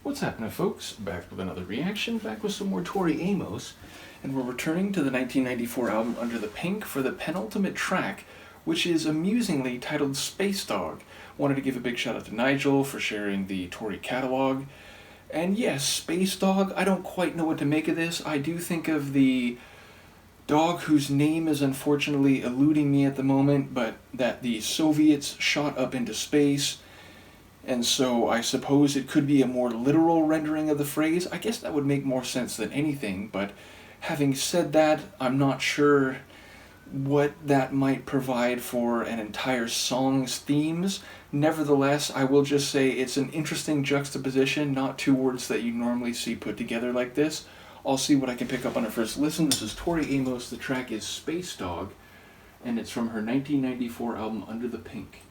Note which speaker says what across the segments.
Speaker 1: What's happening, folks? Back with another reaction, back with some more Tori Amos, and we're returning to the 1994 album Under the Pink for the penultimate track, which is amusingly titled Space Dog. Wanted to give a big shout out to Nigel for sharing the Tori catalog. And yes, Space Dog, I don't quite know what to make of this. I do think of the dog whose name is unfortunately eluding me at the moment, but that the Soviets shot up into space. And so I suppose it could be a more literal rendering of the phrase. I guess that would make more sense than anything, but having said that, I'm not sure what that might provide for an entire song's themes. Nevertheless, I will just say it's an interesting juxtaposition, not two words that you normally see put together like this. I'll see what I can pick up on a first listen. This is Tori Amos, the track is Space Dog, and it's from her 1994 album Under the Pink.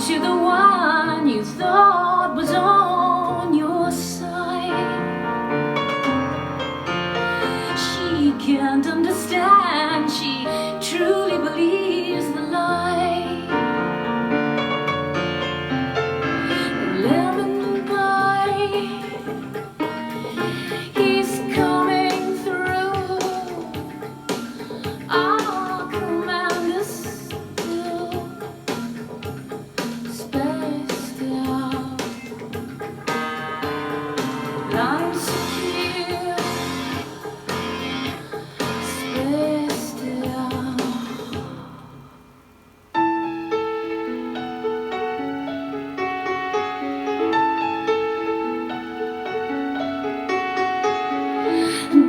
Speaker 2: To the one you thought was on your side. She can't understand, she truly believes the lie. Lemon pie, he's coming through. I'll command us still.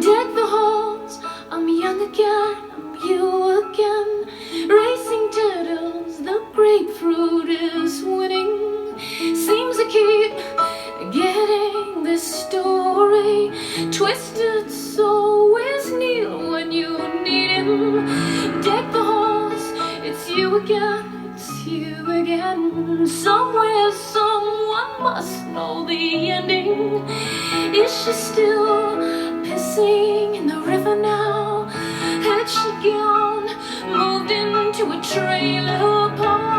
Speaker 2: Deck the halls, I'm young again, I'm you again. Racing turtles, the grapefruit is winning. Seems to keep getting this story twisted, so is Neil when you need him. Deck the halls, it's you again, it's you again. Somewhere someone must know the ending. Is she still pissing in the river now? Had she gone, moved into a trailer park?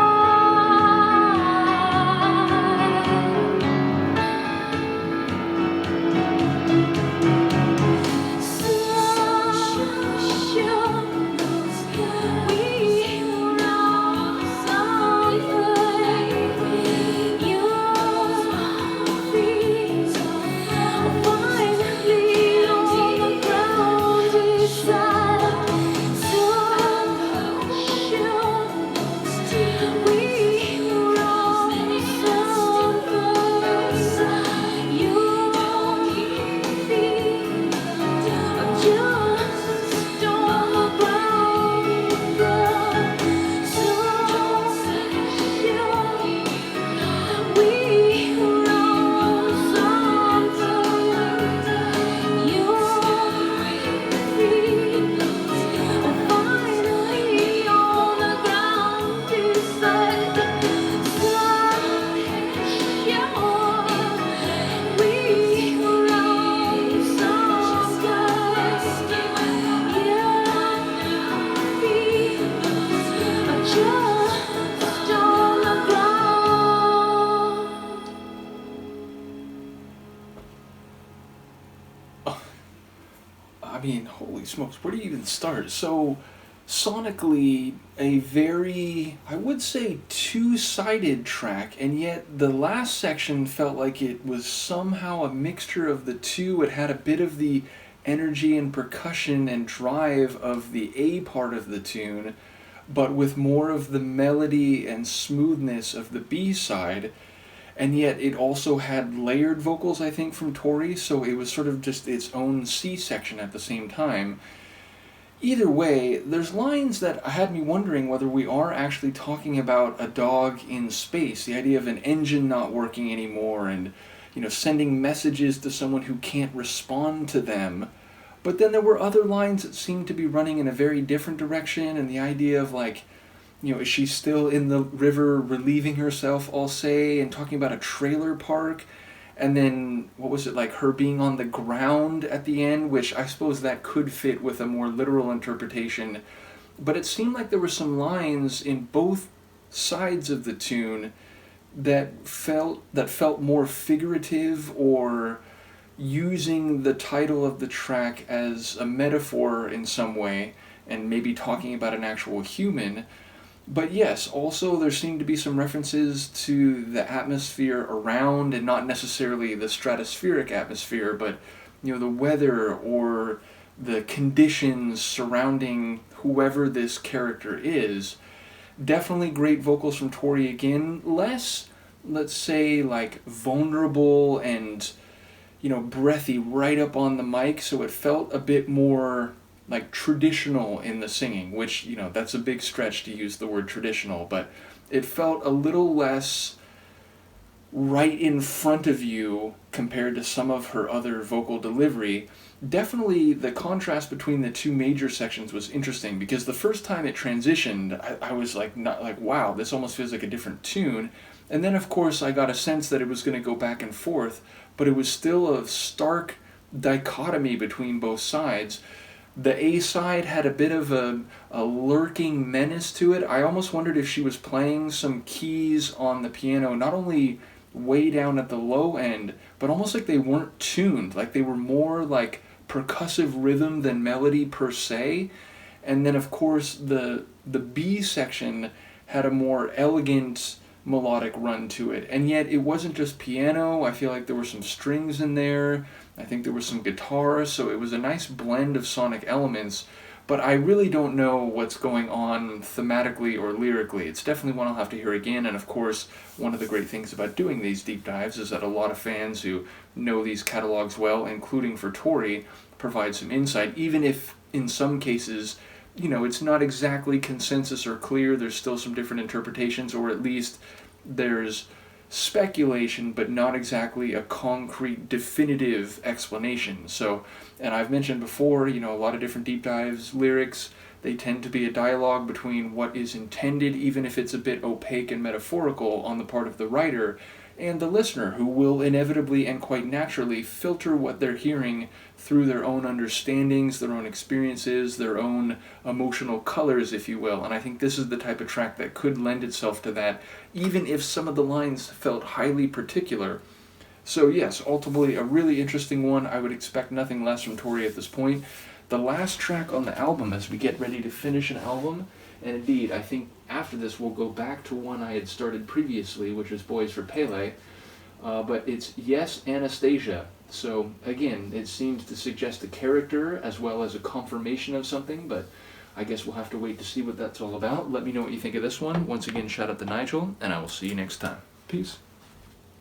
Speaker 1: I mean, holy smokes, where do you even start? So, sonically, a very, I would say, two-sided track, and yet the last section felt like it was somehow a mixture of the two. It had a bit of the energy and percussion and drive of the A part of the tune, but with more of the melody and smoothness of the B side. And yet it also had layered vocals, I think, from Tori, so it was sort of just its own C section at the same time. Either way, there's lines that had me wondering whether we are actually talking about a dog in space, the idea of an engine not working anymore and, sending messages to someone who can't respond to them. But then there were other lines that seemed to be running in a very different direction, and the idea of is she still in the river relieving herself, I'll say, and talking about a trailer park? And then, what was it, like her being on the ground at the end, which I suppose that could fit with a more literal interpretation. But it seemed like there were some lines in both sides of the tune that felt more figurative, or using the title of the track as a metaphor in some way, and maybe talking about an actual human. But yes, also there seemed to be some references to the atmosphere around, and not necessarily the stratospheric atmosphere, but the weather or the conditions surrounding whoever this character is. Definitely great vocals from Tori again. Less, let's say, vulnerable and breathy right up on the mic, so it felt a bit more traditional in the singing, which, that's a big stretch to use the word traditional, but it felt a little less right in front of you compared to some of her other vocal delivery. Definitely the contrast between the two major sections was interesting, because the first time it transitioned, I was wow, this almost feels like a different tune. And then, of course, I got a sense that it was going to go back and forth, but it was still a stark dichotomy between both sides. The A side had a bit of a lurking menace to it. I almost wondered if she was playing some keys on the piano, not only way down at the low end, but almost like they weren't tuned, like they were more like percussive rhythm than melody per se. And then, of course, the B section had a more elegant melodic run to it, and yet it wasn't just piano. I feel like there were some strings in there. I think there was some guitar, so it was a nice blend of sonic elements, but I really don't know what's going on thematically or lyrically. It's definitely one I'll have to hear again, and of course, one of the great things about doing these deep dives is that a lot of fans who know these catalogs well, including for Tori, provide some insight, even if in some cases, it's not exactly consensus or clear. There's still some different interpretations, or at least there's speculation, but not exactly a concrete, definitive explanation. So, and I've mentioned before, a lot of different deep dives, lyrics, they tend to be a dialogue between what is intended, even if it's a bit opaque and metaphorical on the part of the writer, and the listener, who will inevitably and quite naturally filter what they're hearing through their own understandings, their own experiences, their own emotional colors, if you will. And I think this is the type of track that could lend itself to that, even if some of the lines felt highly particular. So yes, ultimately a really interesting one. I would expect nothing less from Tori at this point. The last track on the album, as we get ready to finish an album, and indeed, I think after this we'll go back to one I had started previously, which was Boys for Pele, but it's Yes, Anastasia. So again, it seems to suggest a character as well as a confirmation of something, but I guess we'll have to wait to see what that's all about. Let me know what you think of this one. Once again, shout out to Nigel, and I will see you next time. Peace.